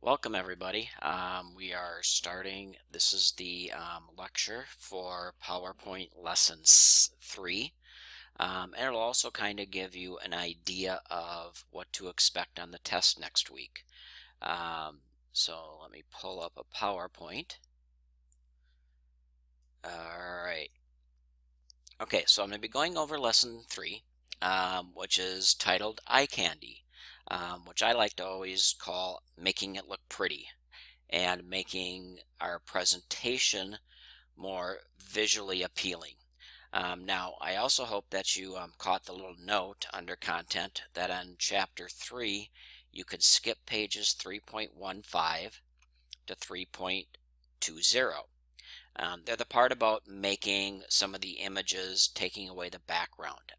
Welcome, everybody. We are starting. This is the lecture for PowerPoint Lessons 3. And it'll also kind of give you an idea of what to expect on the test next week. So let me pull up a PowerPoint. All right. Okay, so I'm going to be going over Lesson 3, which is titled Eye Candy, which I like to always call Making It Look Pretty, and making our presentation more visually appealing. Now, I also hope that you caught the little note under content that on chapter 3, you could skip pages 3.15 to 3.20. They're the part about making some of the images, taking away the background.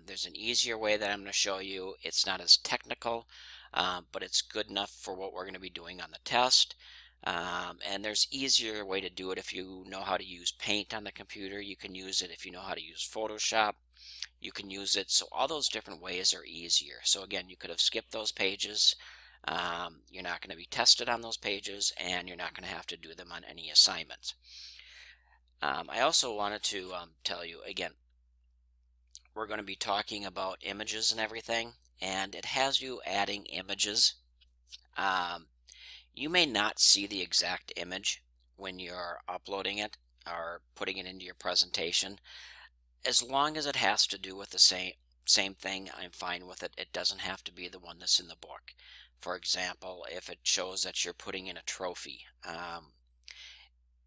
There's an easier way that I'm going to show you. It's not as technical, but it's good enough for what we're going to be doing on the test. And there's easier way to do it if you know how to use Paint on the computer. You can use it if you know how to use Photoshop. You can use it. So all those different ways are easier. So again, you could have skipped those pages. You're not going to be tested on those pages, and you're not going to have to do them on any assignments. I also wanted to tell you again, we're going to be talking about images and everything, and it has you adding images. You may not see the exact image when you're uploading it or putting it into your presentation. As long as it has to do with the same thing, I'm fine with it. It doesn't have to be the one that's in the book. For example, if it shows that you're putting in a trophy,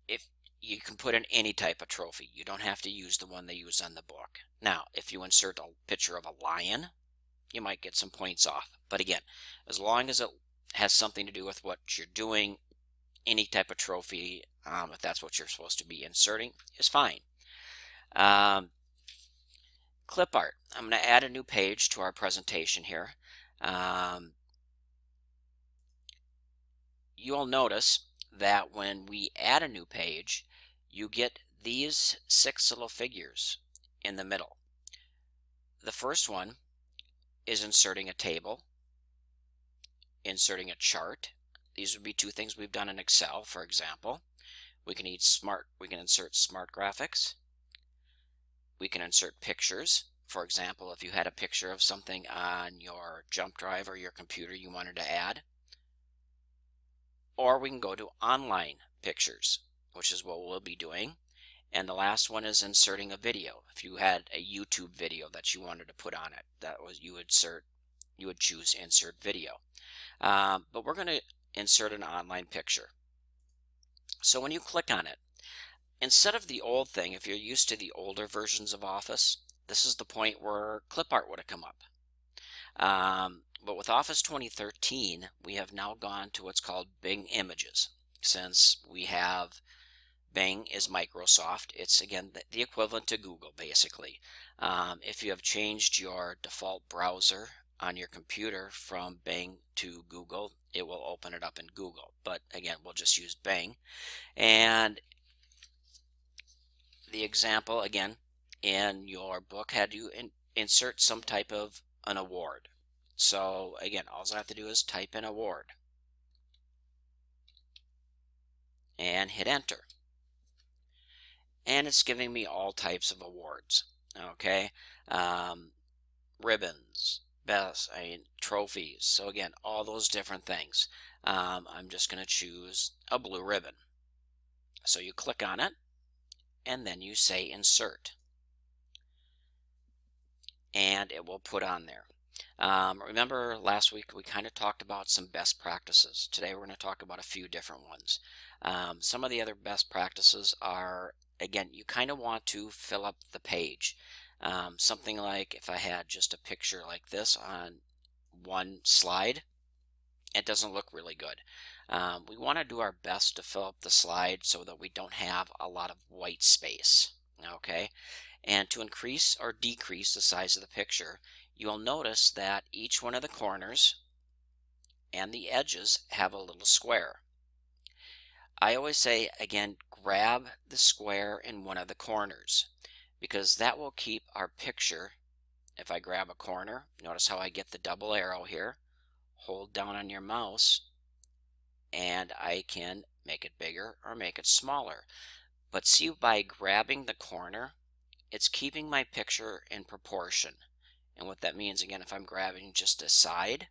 if you can put in any type of trophy, you don't have to use the one they use on the book. Now, if you insert a picture of a lion, you might get some points off. But again, as long as it has something to do with what you're doing, any type of trophy, if that's what you're supposed to be inserting, is fine. Clip art. I'm going to add a new page to our presentation here. You'll notice that when we add a new page, you get these 6 little figures in the middle. The first one is inserting a table, inserting a chart. These would be 2 things we've done in Excel, for example. We can insert smart graphics. We can insert pictures. For example, if you had a picture of something on your jump drive or your computer you wanted to add. Or we can go to online pictures, which is what we'll be doing. And the last one is inserting a video. If you had a YouTube video that you wanted to put on it, you would choose insert video. But we're going to insert an online picture. So when you click on it, instead of the old thing, if you're used to the older versions of Office, this is the point where clip art would have come up. But with Office 2013, we have now gone to what's called Bing Images. Since we have Bing is Microsoft, it's again the equivalent to Google, basically. If you have changed your default browser on your computer from Bing to Google, it will open it up in Google. But again, we'll just use Bing. And the example, again, in your book had you insert some type of an award. So again, all I have to do is type in award and hit enter. And it's giving me all types of awards. Okay, ribbons, trophies. So again, all those different things. I'm just going to choose a blue ribbon. So you click on it, and then you say insert, and it will put on there. Remember last week we kind of talked about some best practices. Today we're going to talk about a few different ones. Some of the other best practices are, again, you kind of want to fill up the page. Something like if I had just a picture like this on one slide, it doesn't look really good. We want to do our best to fill up the slide so that we don't have a lot of white space. Okay, and to increase or decrease the size of the picture, you will notice that each one of the corners and the edges have a little square. I always say, again, grab the square in one of the corners, because that will keep our picture. If I grab a corner, notice how I get the double arrow here. Hold down on your mouse and I can make it bigger or make it smaller. But see, by grabbing the corner, it's keeping my picture in proportion. And what that means, again, if I'm grabbing just a side,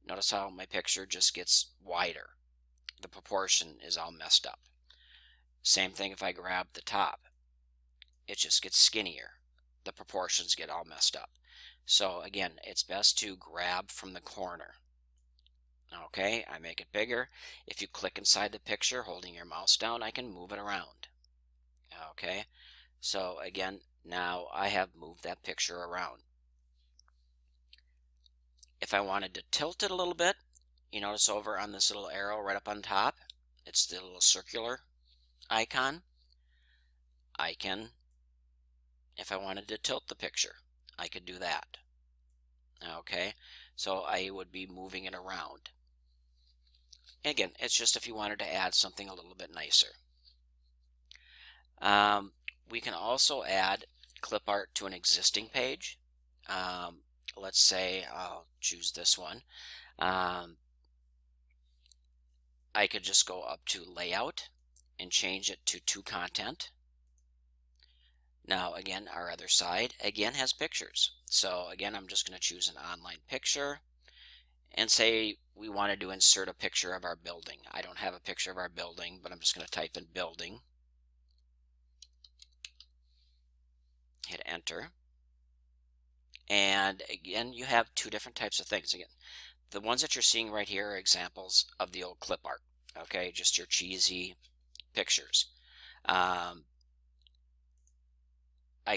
notice how my picture just gets wider. The proportion is all messed up. Same thing if I grab the top. It just gets skinnier. The proportions get all messed up. So again, it's best to grab from the corner. Okay, I make it bigger. If you click inside the picture holding your mouse down, I can move it around. Okay, so again, now I have moved that picture around. If I wanted to tilt it a little bit, you notice over on this little arrow right up on top, it's the little circular icon. I can, if I wanted to tilt the picture, I could do that. Okay, so I would be moving it around. And again, it's just if you wanted to add something a little bit nicer. We can also add clip art to an existing page. Let's say I'll choose this one. I could just go up to layout and change it to content. Now again, our other side again has pictures. So again, I'm just going to choose an online picture and say we wanted to insert a picture of our building. I don't have a picture of our building, but I'm just going to type in building. Hit enter. And again, you have two different types of things. Again, the ones that you're seeing right here are examples of the old clip art. Okay, just your cheesy pictures. I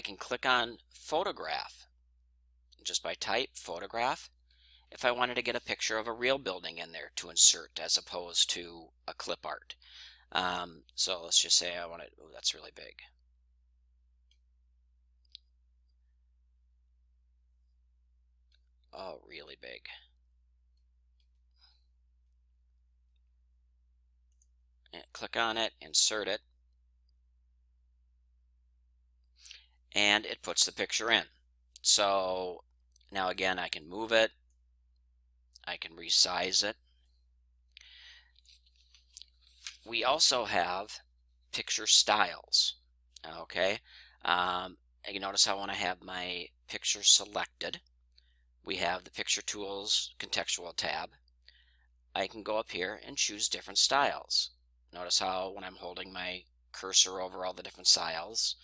can click on photograph just by type photograph if I wanted to get a picture of a real building in there to insert as opposed to a clip art. So let's just say I want it, oh, that's really big. Oh, really big. And click on it, insert it, and it puts the picture in. So now again, I can move it, I can resize it. We also have picture styles. Okay, you notice how when I have my picture selected, we have the picture tools contextual tab. I can go up here and choose different styles. Notice how when I'm holding my cursor over all the different styles,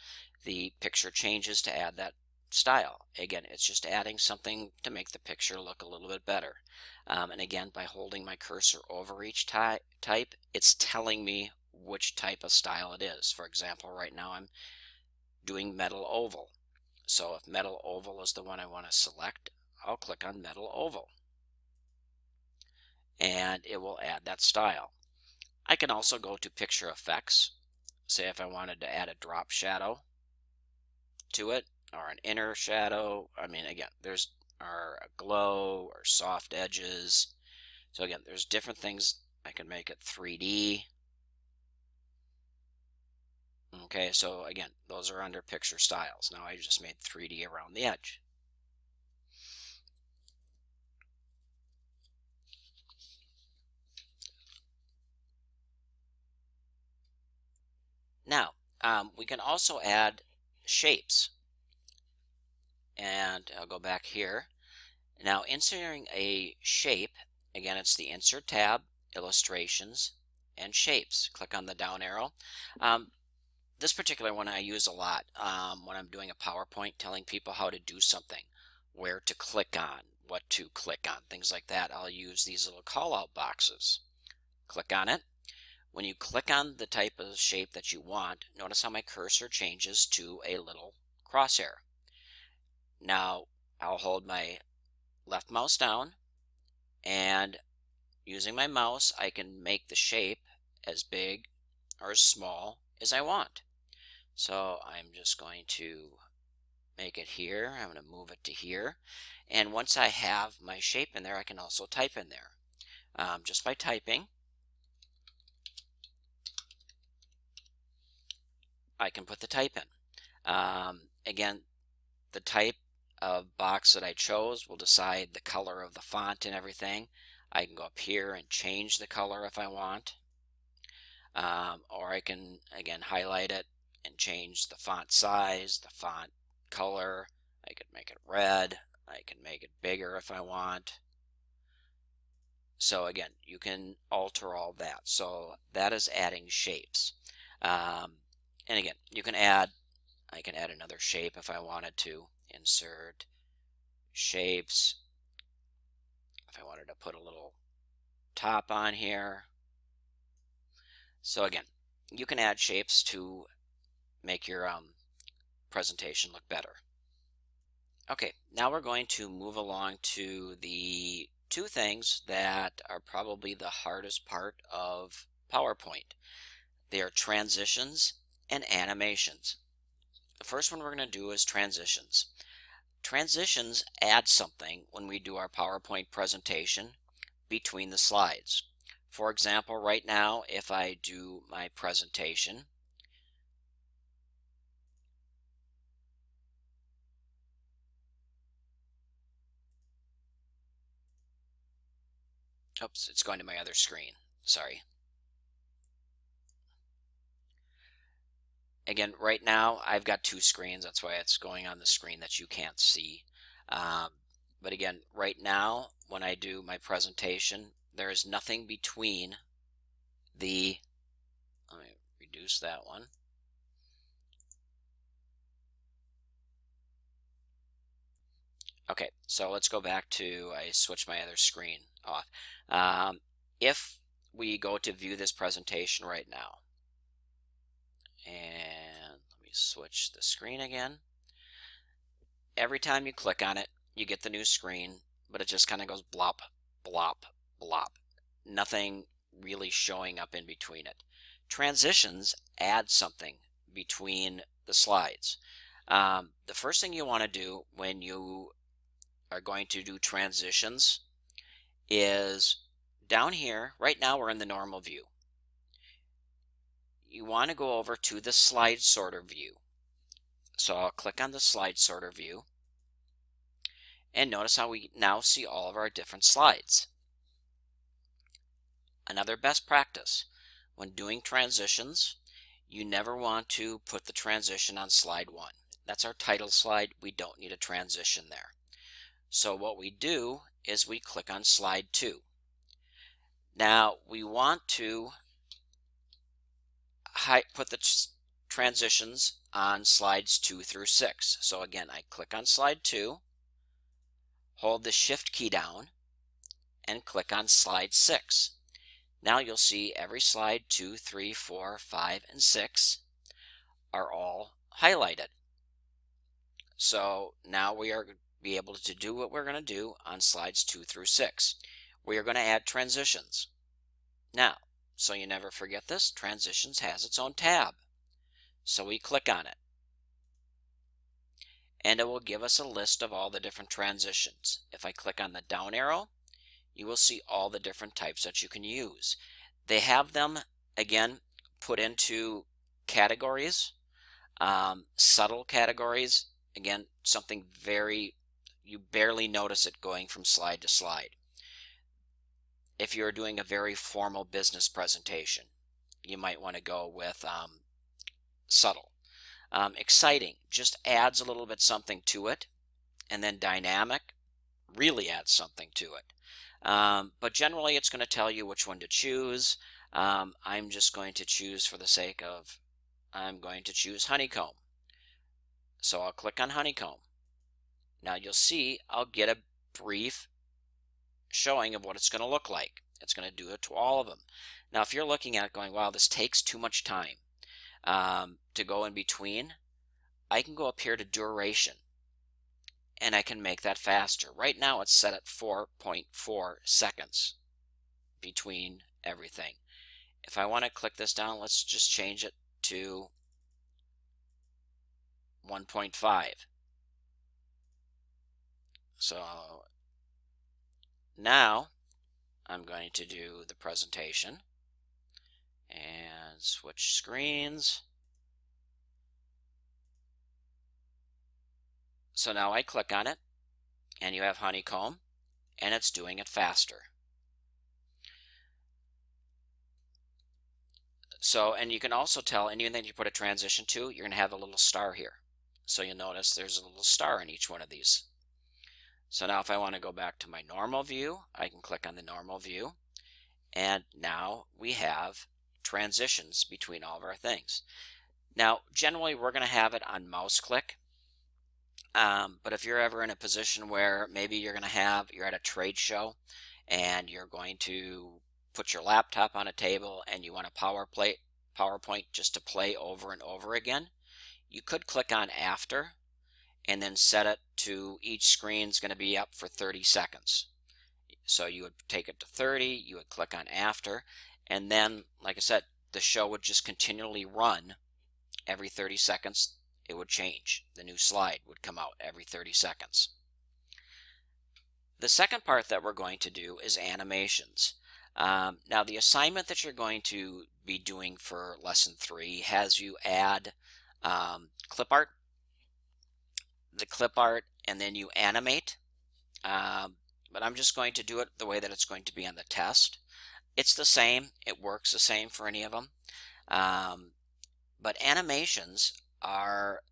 the picture changes to add that style. Again, it's just adding something to make the picture look a little bit better. And again, by holding my cursor over each type, it's telling me which type of style it is. For example, right now I'm doing metal oval. So if metal oval is the one I want to select, I'll click on metal oval. And it will add that style. I can also go to picture effects. Say if I wanted to add a drop shadow to it, or an inner shadow. I mean, again, there's a glow or soft edges. So again, there's different things. I can make it 3D. Okay, so again, those are under picture styles. Now I just made 3D around the edge. Now, we can also add shapes. And I'll go back here. Now, inserting a shape, again, it's the Insert tab, Illustrations, and Shapes. Click on the down arrow. This particular one I use a lot when I'm doing a PowerPoint telling people how to do something, where to click on, what to click on, things like that. I'll use these little call-out boxes. Click on it. When you click on the type of shape that you want, notice how my cursor changes to a little crosshair. Now, I'll hold my left mouse down, and using my mouse I can make the shape as big or as small as I want. So I'm just going to make it here. I'm going to move it to here, and once I have my shape in there, I can also type in there. Just by typing, I can put the type in. Again, the type of box that I chose will decide the color of the font and everything. I can go up here and change the color if I want. Or I can, again, highlight it and change the font size, the font color. I could make it red. I can make it bigger if I want. So again, you can alter all that. So that is adding shapes. And again, I can add another shape if I wanted to. Insert shapes. If I wanted to put a little top on here. So again, you can add shapes to make your presentation look better. Okay, now we're going to move along to the two things that are probably the hardest part of PowerPoint. They are transitions and animations. The first one we're going to do is transitions. Transitions add something when we do our PowerPoint presentation between the slides. For example, right now, if I do my presentation, oops, it's going to my other screen. Sorry. Again, right now I've got two screens. That's why it's going on the screen that you can't see. But again, right now when I do my presentation, there is nothing between the, let me reduce that one. Okay, so let's go back to, I switched my other screen off. If we go to view this presentation right now, and let me switch the screen again. Every time you click on it, you get the new screen, but it just kind of goes blop, blop, blop. Nothing really showing up in between it. Transitions add something between the slides. The first thing you want to do when you are going to do transitions is down here. Right now we're in the normal view. You want to go over to the slide sorter view. So I'll click on the slide sorter view, and notice how we now see all of our different slides. Another best practice, when doing transitions, you never want to put the transition on slide 1. That's our title slide. We don't need a transition there. So what we do is we click on slide 2. Now we want to put the transitions on slides 2 through 6. So again, I click on slide 2, hold the shift key down, and click on slide 6. Now you'll see every slide 2, 3, 4, 5, and 6 are all highlighted. So now we are be able to do what we're going to do on slides 2 through 6. We are going to add transitions. Now, so you never forget this, transitions has its own tab. So we click on it, and it will give us a list of all the different transitions. If I click on the down arrow, you will see all the different types that you can use. They have them, again, put into categories, subtle categories. Again, something you barely notice it going from slide to slide. If you're doing a very formal business presentation, you might want to go with subtle. Exciting just adds a little bit something to it, and then dynamic really adds something to it. But generally it's going to tell you which one to choose. I'm just going to choose, for the sake of, I'm going to choose honeycomb. So I'll click on honeycomb. Now you'll see I'll get a brief showing of what it's going to look like. It's going to do it to all of them. Now if you're looking at it going, wow, this takes too much time to go in between, I can go up here to duration, and I can make that faster. Right now it's set at 4.4 seconds between everything. If I want to click this down, let's just change it to 1.5. So now I'm going to do the presentation and switch screens. So now I click on it, and you have honeycomb, and it's doing it faster. So, and you can also tell anything that you put a transition to, you're going to have a little star here. So you'll notice there's a little star in each one of these. So now if I want to go back to my normal view, I can click on the normal view. And now we have transitions between all of our things. Now, generally, we're going to have it on mouse click. But if you're ever in a position where maybe you're at a trade show and you're going to put your laptop on a table and you want a PowerPoint just to play over and over again, you could click on after and then set it to each screen's going to be up for 30 seconds. So you would take it to 30, you would click on after, and then, like I said, the show would just continually run. Every 30 seconds it would change. The new slide would come out every 30 seconds. The second part that we're going to do is animations. Now the assignment that you're going to be doing for lesson 3 has you add clip art, and then you animate. But I'm just going to do it the way that it's going to be on the test. It's the same. It works the same for any of them. But animations are,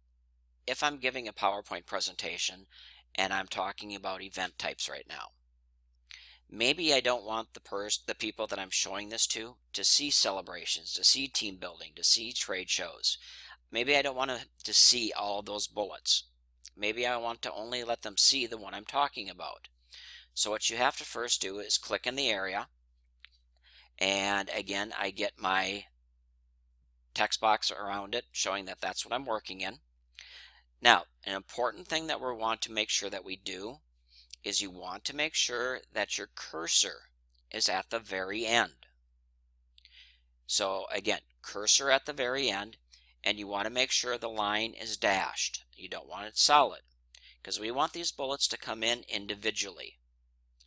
if I'm giving a PowerPoint presentation and I'm talking about event types right now, maybe I don't want the people that I'm showing this to see celebrations, to see team building, to see trade shows. Maybe I don't want to see all those bullets. Maybe I want to only let them see the one I'm talking about. So what you have to first do is click in the area, and again I get my text box around it showing that that's what I'm working in. Now, an important thing that we want to make sure that we do is you want to make sure that your cursor is at the very end. So again, cursor at the very end, and you want to make sure the line is dashed. You don't want it solid, because we want these bullets to come in individually.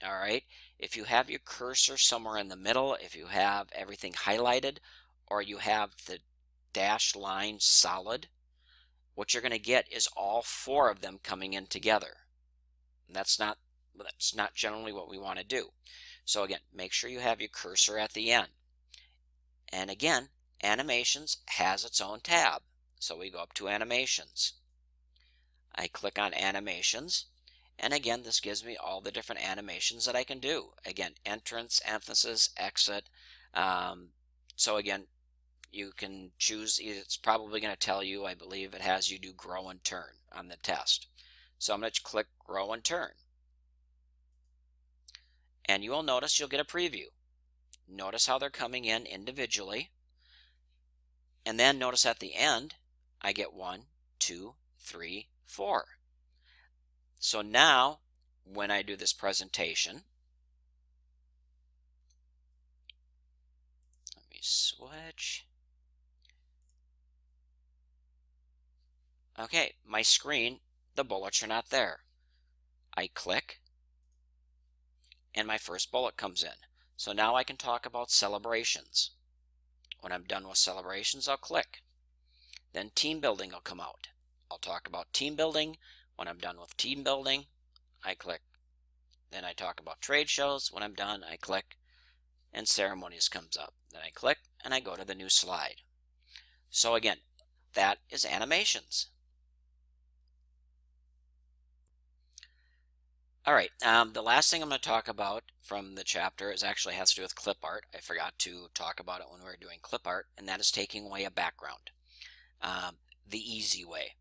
All right, if you have your cursor somewhere in the middle, if you have everything highlighted, or you have the dashed line solid, what you're going to get is all 4 of them coming in together. And that's not generally what we want to do. So again, make sure you have your cursor at the end. And again, animations has its own tab. So we go up to animations. I click on animations. And again, this gives me all the different animations that I can do. Again, entrance, emphasis, exit. So again, you can choose. It's probably going to tell you, I believe it has you do grow and turn on the test. So I'm going to click grow and turn. And you will notice you'll get a preview. Notice how they're coming in individually. And then notice at the end, I get 1, 2, 3, 4. So now, when I do this presentation, let me switch. Okay, my screen, the bullets are not there. I click, and my first bullet comes in. So now I can talk about celebrations. When I'm done with celebrations, I'll click. Then team building will come out. I'll talk about team building. When I'm done with team building, I click. Then I talk about trade shows. When I'm done, I click, and ceremonies comes up. Then I click, and I go to the new slide. So again, that is animations. All right, the last thing I'm going to talk about from the chapter actually has to do with clip art. I forgot to talk about it when we were doing clip art, and that is taking away a background, the easy way.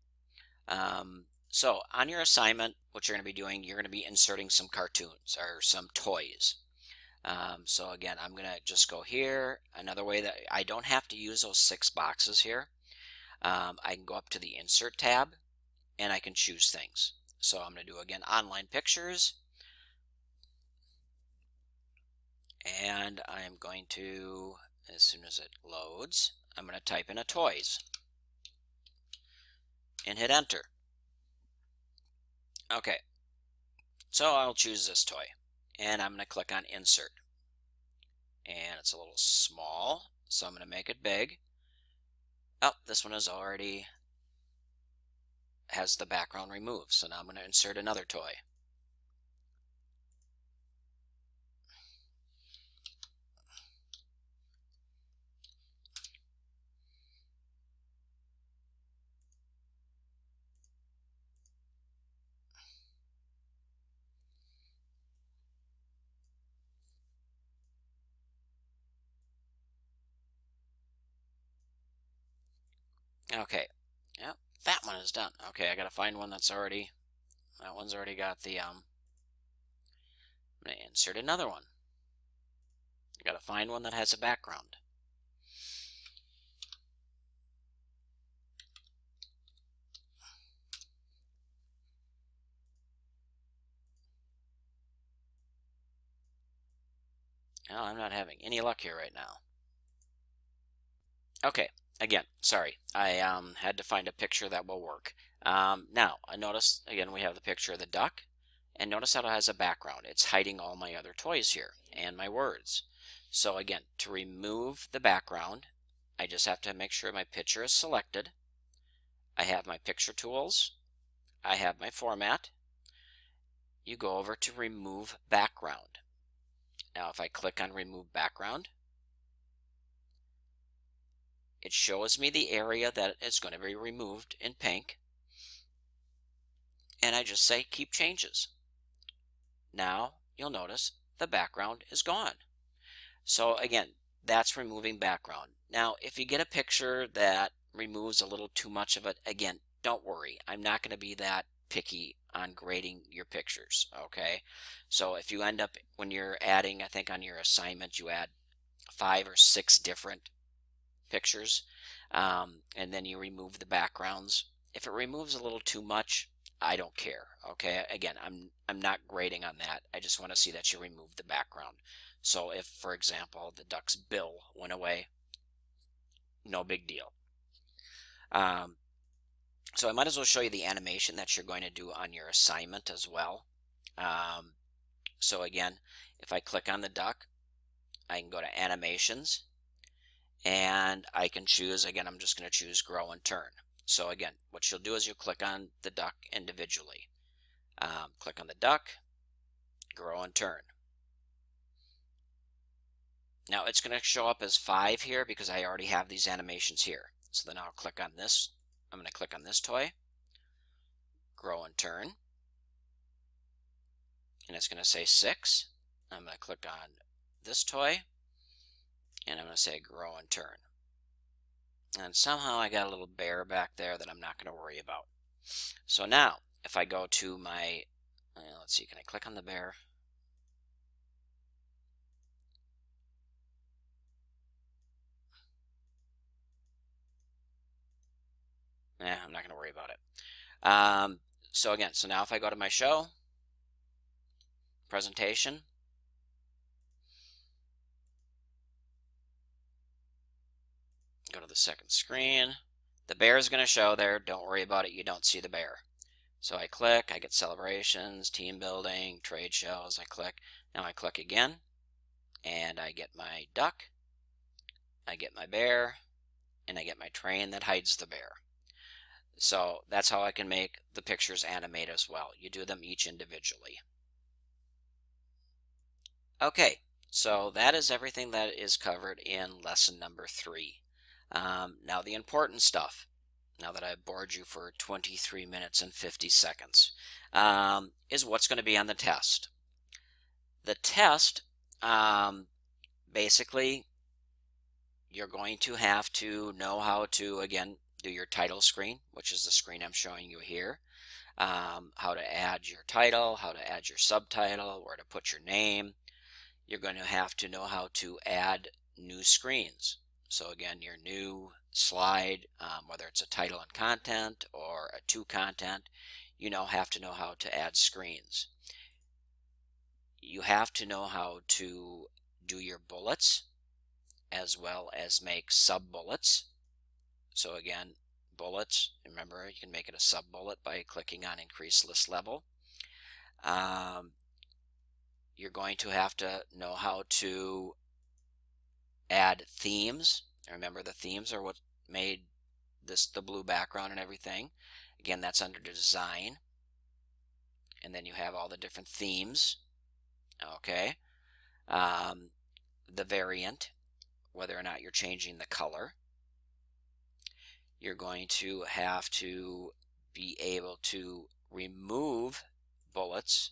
So on your assignment, what you're going to be doing, you're going to be inserting some cartoons or some toys. So again, I'm going to just go here. Another way that I don't have to use those 6 boxes here. I can go up to the Insert tab, and I can choose things. So I'm going to do, again, online pictures. And I'm going to, as soon as it loads, I'm going to type in a toys and hit enter. Okay, so I'll choose this toy, and I'm going to click on insert. And it's a little small, so I'm going to make it big. Oh, this one is already has the background removed, so now I'm going to insert another toy. Okay, yep, that one is done. Okay, I gotta find one that's already, that one's already got the, I'm gonna insert another one. I gotta find one that has a background. Oh, I'm not having any luck here right now. Okay, again, sorry. I had to find a picture that will work. Now, I notice, again, we have the picture of the duck, and notice how it has a background. It's hiding all my other toys here, and my words. So again, to remove the background, I just have to make sure my picture is selected. I have my picture tools. I have my format. You go over to remove background. Now, if I click on remove background, it shows me the area that is going to be removed in pink. And I just say keep changes. Now you'll notice the background is gone. So again, that's removing background. Now, if you get a picture that removes a little too much of it, again, don't worry. I'm not going to be that picky on grading your pictures, okay? So if you end up, when you're adding, I think on your assignment, you add 5 or 6 different pictures, and then you remove the backgrounds. If it removes a little too much, I don't care. Okay, again, I'm not grading on that. I just want to see that you remove the background. So if, for example, the duck's bill went away, no big deal. So I might as well show you the animation that you're going to do on your assignment as well. So again, if I click on the duck, I can go to animations, and I can choose, again, I'm just going to choose grow and turn. So again, what you'll do is you'll click on the duck individually. Click on the duck, grow and turn. Now it's going to show up as 5 here because I already have these animations here. So then I'll click on this. I'm going to click on this toy, grow and turn, and it's going to say 6. I'm going to click on this toy, and I'm going to say grow and turn. And somehow I got a little bear back there that I'm not going to worry about. So now, if I go to my, let's see, can I click on the bear? I'm not going to worry about it. So again, so now if I go to my show, presentation, go to the second screen, the bear is going to show there. Don't worry about it. You don't see the bear. So I click, I get celebrations, team building, trade shows. I click. Now I click again, and I get my duck, I get my bear, and I get my train that hides the bear. So that's how I can make the pictures animate as well. You do them each individually. Okay, so that is everything that is covered in lesson number 3. Now the important stuff, now that I've bored you for 23 minutes and 50 seconds, is what's going to be on the test. The test, basically, you're going to have to know how to, again, do your title screen, which is the screen I'm showing you here. How to add your title, how to add your subtitle, where to put your name. You're going to have to know how to add new screens. So again, your new slide, whether it's a title and content or a to content, you now have to know how to add screens. You have to know how to do your bullets as well as make sub-bullets. So again, bullets, remember, you can make it a sub-bullet by clicking on increase list level. You're going to have to know how to add themes. Remember, the themes are what made this the blue background and everything. Again, that's under design. And then you have all the different themes. Okay. The variant, whether or not you're changing the color. You're going to have to be able to remove bullets.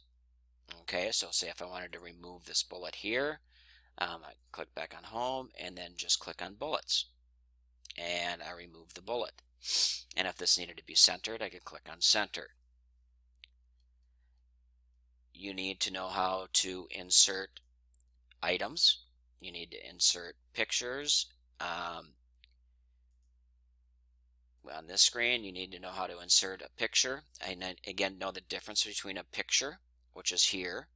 Okay, so say if I wanted to remove this bullet here, I click back on home and then just click on bullets, and I remove the bullet. And if this needed to be centered, I could click on center. You need to know how to insert items. You need to insert pictures. On this screen, you need to know how to insert a picture. And then again, know the difference between a picture, which is here,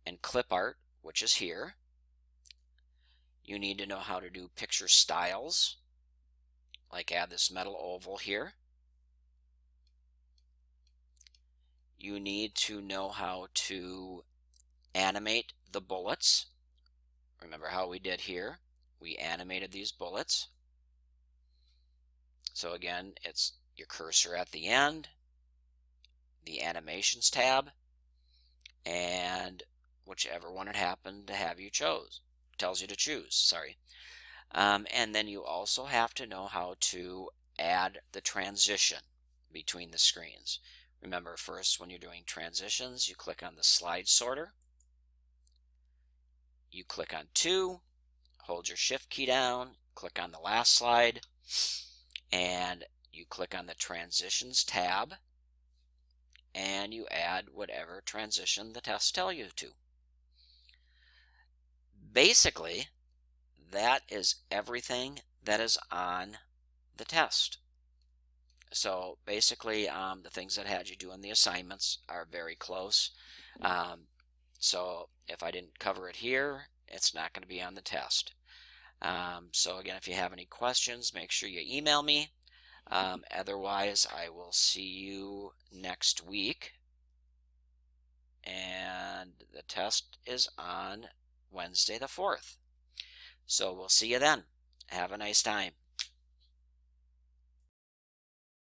and clip art, which is here. You need to know how to do picture styles, like add this metal oval here. You need to know how to animate the bullets. Remember how we did here? We animated these bullets. So again, it's your cursor at the end, the animations tab, and whichever one it happened to have you tells you to choose, sorry. And then you also have to know how to add the transition between the screens. Remember, first, when you're doing transitions, you click on the slide sorter. You click on 2, hold your shift key down, click on the last slide, and you click on the transitions tab, and you add whatever transition the tests tell you to. Basically, that is everything that is on the test. So basically, the things that had you doing the assignments are very close. So if I didn't cover it here, it's not going to be on the test. So again, if you have any questions, make sure you email me. Otherwise, I will see you next week. And the test is on Wednesday the 4th. So we'll see you then. Have a nice time.